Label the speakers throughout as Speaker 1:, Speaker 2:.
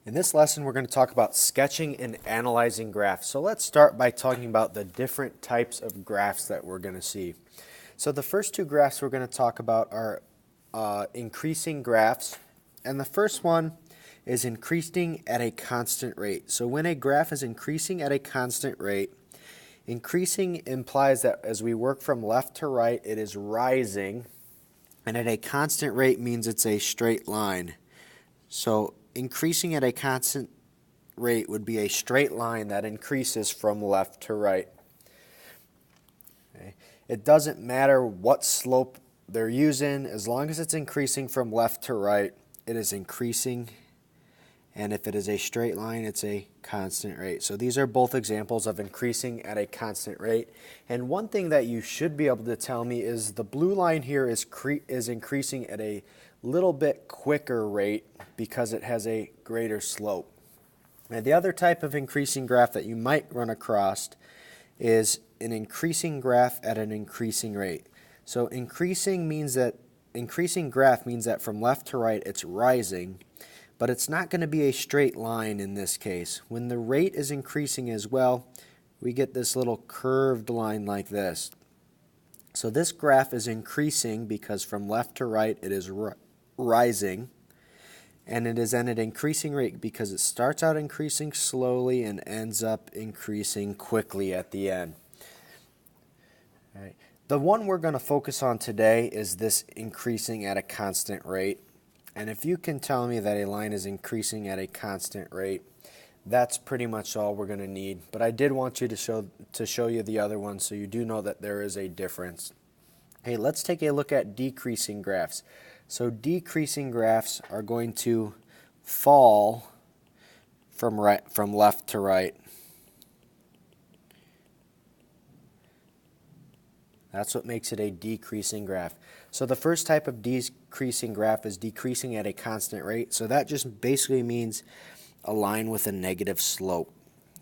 Speaker 1: In this lesson, we're going to talk about sketching and analyzing graphs. So let's start by talking about the different types of graphs that we're going to see. So the first two graphs we're going to talk about are increasing graphs. And the first one is increasing at a constant rate. So when a graph is increasing at a constant rate, increasing implies that as we work from left to right, it is rising. And at a constant rate means it's a straight line. So increasing at a constant rate would be a straight line that increases from left to right. Okay. It doesn't matter what slope they're using, as long as it's increasing from left to right, it is increasing. And if it is a straight line, it's a constant rate. So these are both examples of increasing at a constant rate. And one thing that you should be able to tell me is the blue line here is increasing at a little bit quicker rate because it has a greater slope. And the other type of increasing graph that you might run across is an increasing graph at an increasing rate. So increasing graph means that from left to right it's rising, but it's not going to be a straight line in this case. When the rate is increasing as well, we get this little curved line like this. So this graph is increasing because from left to right it is rising, and it is at an increasing rate because it starts out increasing slowly and ends up increasing quickly at the end. All right. The one we're going to focus on today is this increasing at a constant rate. And if you can tell me that a line is increasing at a constant rate, that's pretty much all we're going to need. But I did want you to show you the other one so you do know that there is a difference. Hey, let's take a look at decreasing graphs. So decreasing graphs are going to fall from left to right. That's what makes it a decreasing graph. So the first type of decreasing graph is decreasing at a constant rate. So that just basically means a line with a negative slope.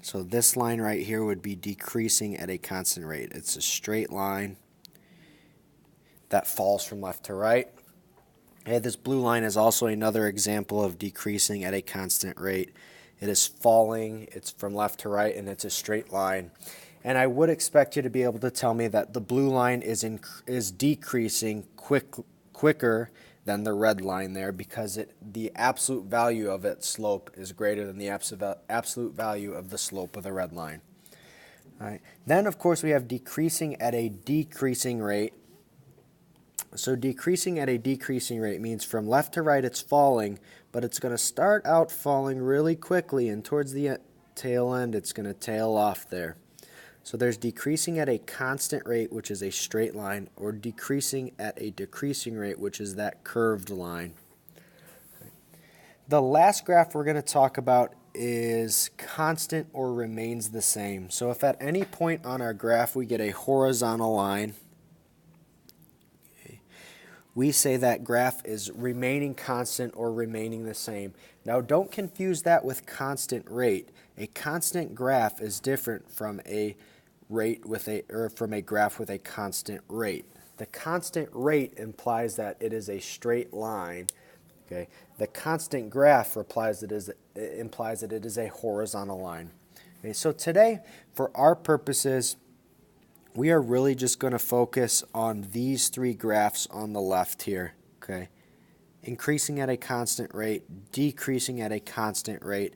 Speaker 1: So this line right here would be decreasing at a constant rate. It's a straight line that falls from left to right. And this blue line is also another example of decreasing at a constant rate. It is falling, it's from left to right, and it's a straight line. And I would expect you to be able to tell me that the blue line is decreasing quicker than the red line there because the absolute value of its slope is greater than the absolute value of the slope of the red line. All right. Then, of course, we have decreasing at a decreasing rate. So decreasing at a decreasing rate means from left to right it's falling, but it's going to start out falling really quickly, and towards the tail end it's going to tail off there. So there's decreasing at a constant rate, which is a straight line, or decreasing at a decreasing rate, which is that curved line. The last graph we're going to talk about is constant or remains the same. So if at any point on our graph we get a horizontal line, we say that graph is remaining constant or remaining the same. Now don't confuse that with constant rate. A constant graph is different from a graph with a constant rate. The constant rate implies that it is a straight line. Okay. The constant graph implies that it is a horizontal line. Okay. So today, for our purposes, we are really just going to focus on these three graphs on the left here. Okay. Increasing at a constant rate, decreasing at a constant rate,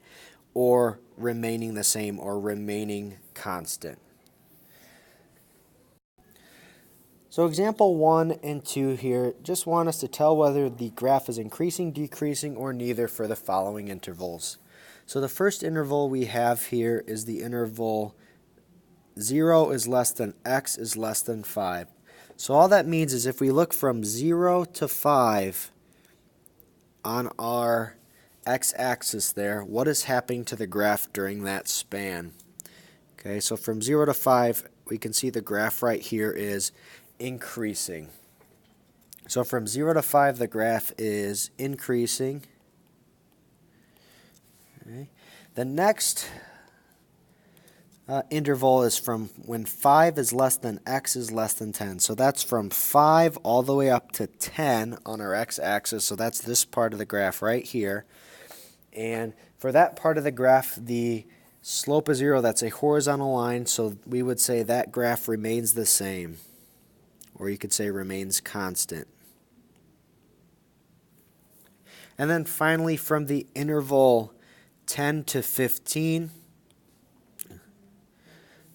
Speaker 1: or remaining the same or remaining constant. So example 1 and 2 here just want us to tell whether the graph is increasing, decreasing, or neither for the following intervals. So the first interval we have here is the interval 0 is less than x is less than 5. So all that means is if we look from 0 to 5 on our x-axis there, what is happening to the graph during that span? Okay, so from 0 to 5, we can see the graph right here is increasing. So from 0 to 5, the graph is increasing. Okay. The next interval is from when 5 is less than x is less than 10. So that's from 5 all the way up to 10 on our x-axis. So that's this part of the graph right here. And for that part of the graph, the slope is 0. That's a horizontal line, so we would say that graph remains the same. Or you could say remains constant. And then finally, from the interval 10 to 15,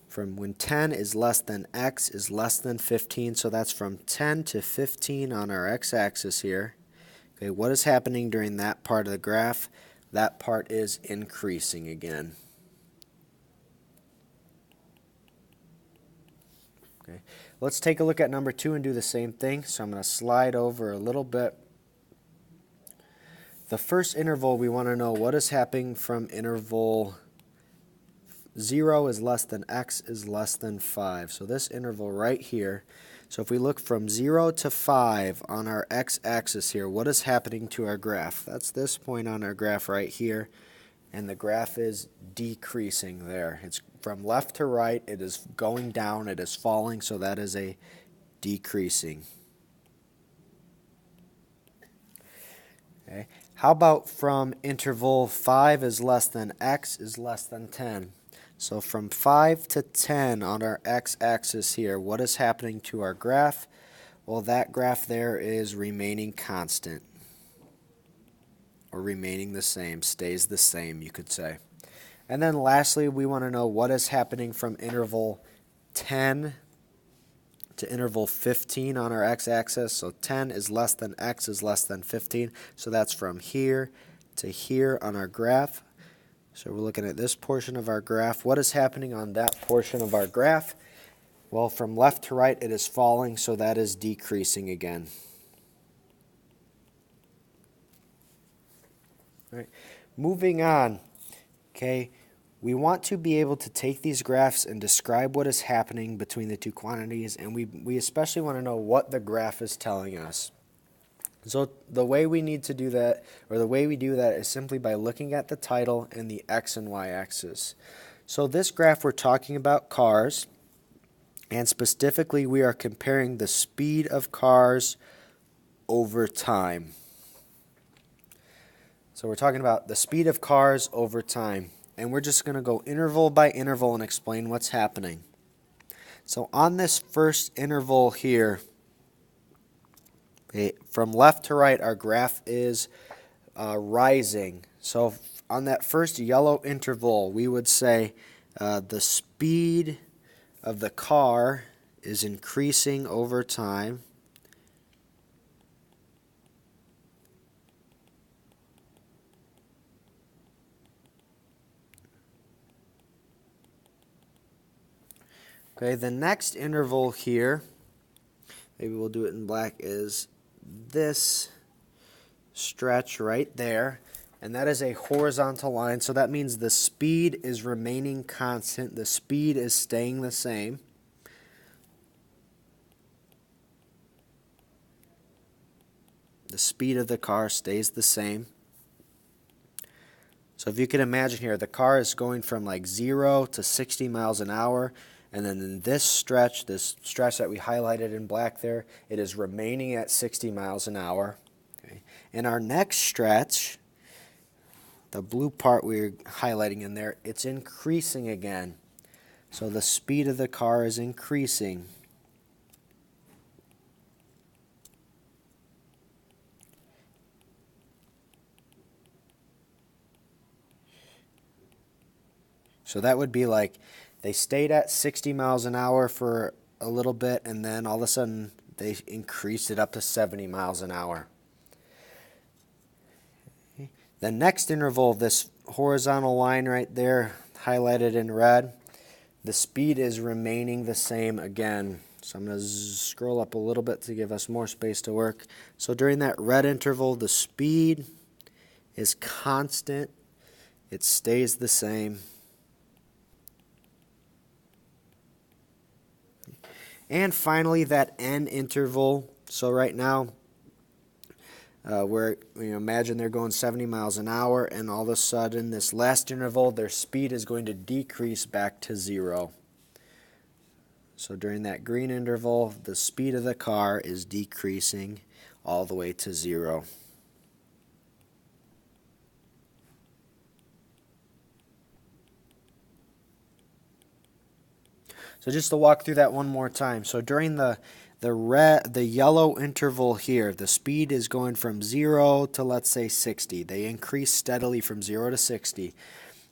Speaker 1: from when 10 is less than x is less than 15, so that's from 10 to 15 on our x-axis here. Okay, what is happening during that part of the graph? That part is increasing again. Okay, let's take a look at number 2 and do the same thing. So I'm going to slide over a little bit. The first interval, we want to know what is happening from interval 0 is less than x is less than 5. So this interval right here. So if we look from 0 to 5 on our x-axis here, what is happening to our graph? That's this point on our graph right here. And the graph is decreasing there. It's from left to right. It is going down. It is falling. So that is a decreasing. Okay. How about from interval 5 is less than x is less than 10? So from 5 to 10 on our x-axis here, what is happening to our graph? Well, that graph there is remaining constant, or remaining the same, stays the same, you could say. And then lastly, we want to know what is happening from interval 10 to interval 15 on our x-axis. So 10 is less than x is less than 15. So that's from here to here on our graph. So we're looking at this portion of our graph. What is happening on that portion of our graph? Well, from left to right, it is falling, so that is decreasing again. All right. Moving on, okay, we want to be able to take these graphs and describe what is happening between the two quantities, and we especially want to know what the graph is telling us. So the way we need to do that, or the way we do that, is simply by looking at the title and the x and y axis. So this graph, we're talking about cars, and specifically we are comparing the speed of cars over time. So we're talking about the speed of cars over time, and we're just going to go interval by interval and explain what's happening. So on this first interval here, okay, from left to right, our graph is rising. So on that first yellow interval, we would say the speed of the car is increasing over time. Okay, the next interval here, maybe we'll do it in black, is this stretch right there, and that is a horizontal line, so that means the speed is remaining constant, the speed is staying the same. The speed of the car stays the same. So if you can imagine here, the car is going from like 0 to 60 miles an hour, and then in this stretch that we highlighted in black there, it is remaining at 60 miles an hour. Okay. In our next stretch, the blue part we're highlighting in there, it's increasing again. So the speed of the car is increasing. So that would be like they stayed at 60 miles an hour for a little bit, and then all of a sudden they increased it up to 70 miles an hour. The next interval, this horizontal line right there, highlighted in red, the speed is remaining the same again. So I'm going to scroll up a little bit to give us more space to work. So during that red interval, the speed is constant. It stays the same. And finally, that end interval. So right now, where imagine they're going 70 miles an hour, and all of a sudden, this last interval, their speed is going to decrease back to 0. So during that green interval, the speed of the car is decreasing all the way to 0. So just to walk through that one more time. So during the yellow interval here, the speed is going from 0 to, let's say, 60. They increase steadily from 0 to 60.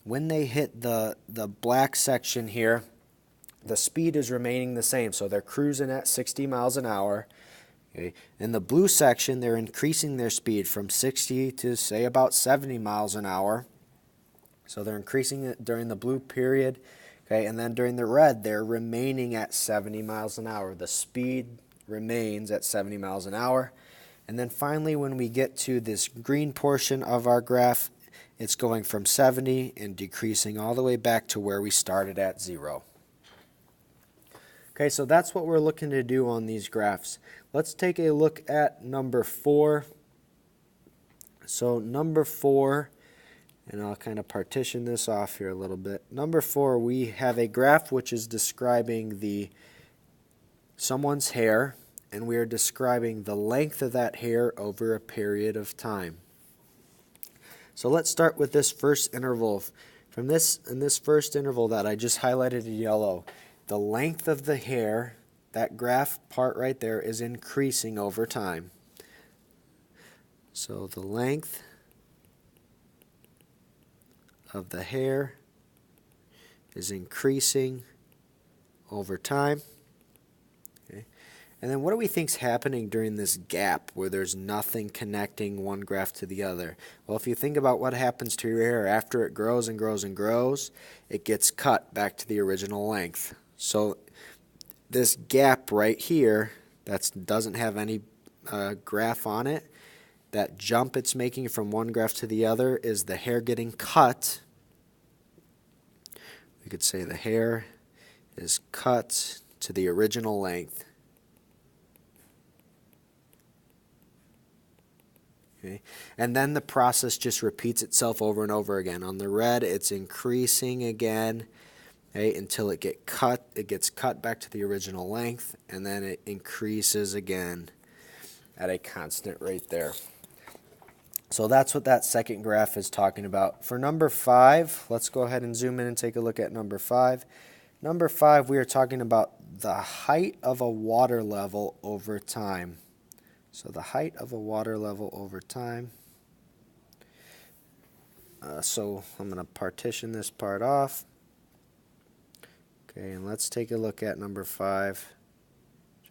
Speaker 1: When they hit the black section here, the speed is remaining the same. So they're cruising at 60 miles an hour. Okay. In the blue section, they're increasing their speed from 60 to, say, about 70 miles an hour. So they're increasing it during the blue period. Okay, and then during the red, they're remaining at 70 miles an hour. The speed remains at 70 miles an hour. And then finally, when we get to this green portion of our graph, it's going from 70 and decreasing all the way back to where we started at 0. Okay, so that's what we're looking to do on these graphs. Let's take a look at number 4. So number 4, and I'll kind of partition this off here a little bit. Number 4, we have a graph which is describing someone's hair, and we are describing the length of that hair over a period of time. So let's start with this first interval. In this first interval that I just highlighted in yellow, the length of the hair, that graph part right there, is increasing over time. So the length of the hair is increasing over time. Okay. And then what do we think is happening during this gap where there's nothing connecting one graph to the other? Well, if you think about what happens to your hair after it grows and grows and grows, it gets cut back to the original length. So this gap right here that doesn't have any graph on it, that jump it's making from one graph to the other is the hair getting cut. We could say the hair is cut to the original length. Okay. And then the process just repeats itself over and over again. On the red, it's increasing again. Okay, until it gets cut back to the original length, and then it increases again at a constant rate there. So that's what that second graph is talking about. For number 5, let's go ahead and zoom in and take a look at number 5. Number 5, we are talking about the height of a water level over time. So the height of a water level over time. So I'm going to partition this part off. Okay, and let's take a look at number 5.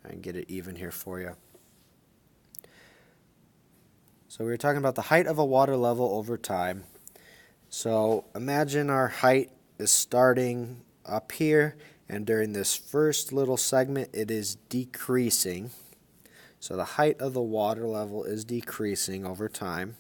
Speaker 1: Try and get it even here for you. So we were talking about the height of a water level over time. So imagine our height is starting up here, and during this first little segment, it is decreasing. So the height of the water level is decreasing over time.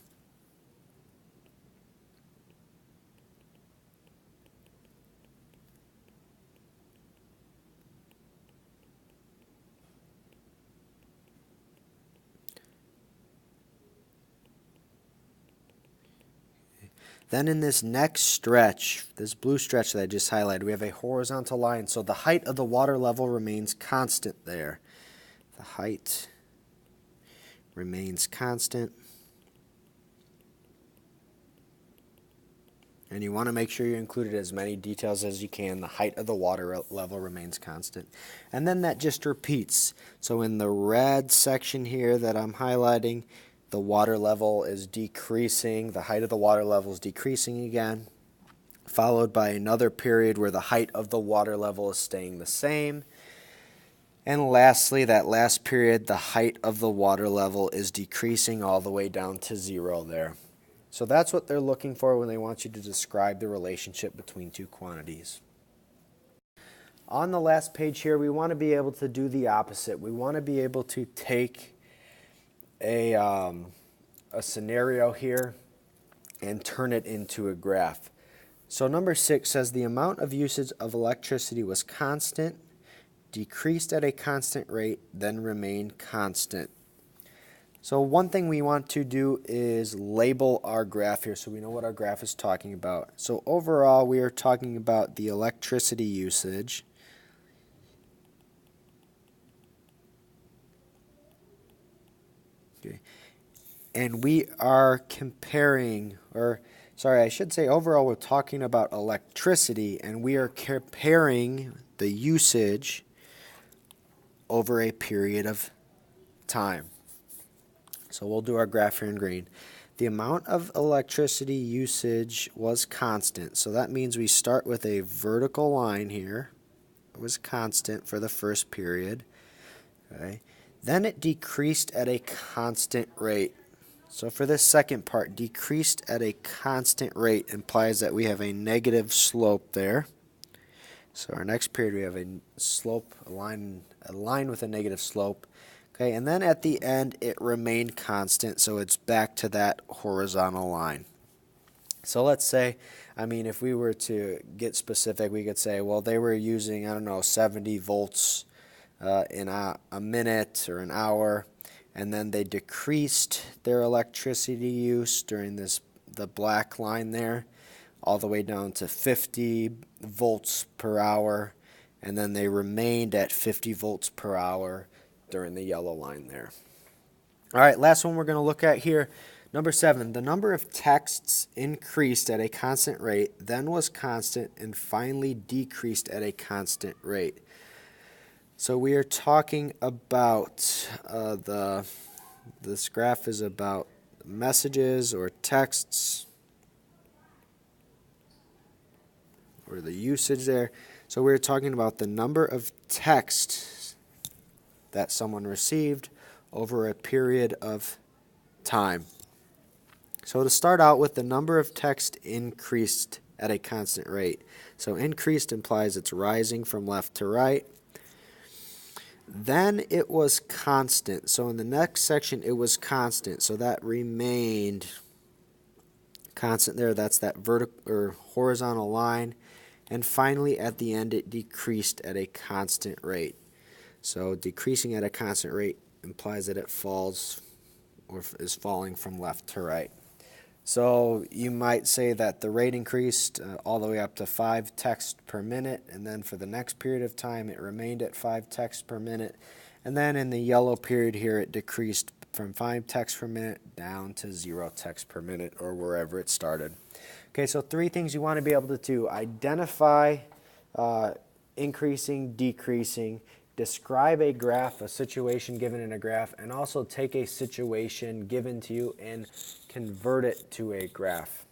Speaker 1: Then in this next stretch, this blue stretch that I just highlighted, we have a horizontal line. So the height of the water level remains constant there. The height remains constant. And you want to make sure you included as many details as you can. The height of the water level remains constant. And then that just repeats. So in the red section here that I'm highlighting, the water level is decreasing. The height of the water level is decreasing again, followed by another period where the height of the water level is staying the same. And lastly, that last period, the height of the water level is decreasing all the way down to 0 there. So that's what they're looking for when they want you to describe the relationship between two quantities. On the last page here, we want to be able to do the opposite. We want to be able to take a scenario here and turn it into a graph. So number 6 says the amount of usage of electricity was constant, decreased at a constant rate, then remained constant. So one thing we want to do is label our graph here so we know what our graph is talking about. So overall, we are talking about the electricity usage. Okay. And we are comparing, I should say overall we're talking about electricity, and we are comparing the usage over a period of time. So we'll do our graph here in green. The amount of electricity usage was constant. So that means we start with a vertical line here. It was constant for the first period. Okay. Then it decreased at a constant rate. So for this second part, decreased at a constant rate implies that we have a negative slope there. So our next period we have a slope, a line with a negative slope. Okay, and then at the end it remained constant, so it's back to that horizontal line. So let's say, if we were to get specific, we could say, well, they were using, 70 volts in a minute or an hour, and then they decreased their electricity use during the black line there, all the way down to 50 volts per hour, and then they remained at 50 volts per hour during the yellow line there. All right, last one we're going to look at here. Number 7, the number of texts increased at a constant rate, then was constant, and finally decreased at a constant rate. So we are talking about this graph is about messages or texts or the usage there. So we're talking about the number of texts that someone received over a period of time. So to start out with, the number of text increased at a constant rate. So increased implies it's rising from left to right. Then it was constant. So in the next section it was constant. So that remained constant there. That's that vertical or horizontal line. And finally at the end it decreased at a constant rate. So decreasing at a constant rate implies that it falls or is falling from left to right. So you might say that the rate increased all the way up to 5 texts per minute, and then for the next period of time it remained at 5 texts per minute, and then in the yellow period here it decreased from 5 texts per minute down to 0 texts per minute, or wherever it started. Okay, so 3 things you want to be able to do: identify increasing, decreasing, describe a graph, a situation given in a graph, and also take a situation given to you and convert it to a graph.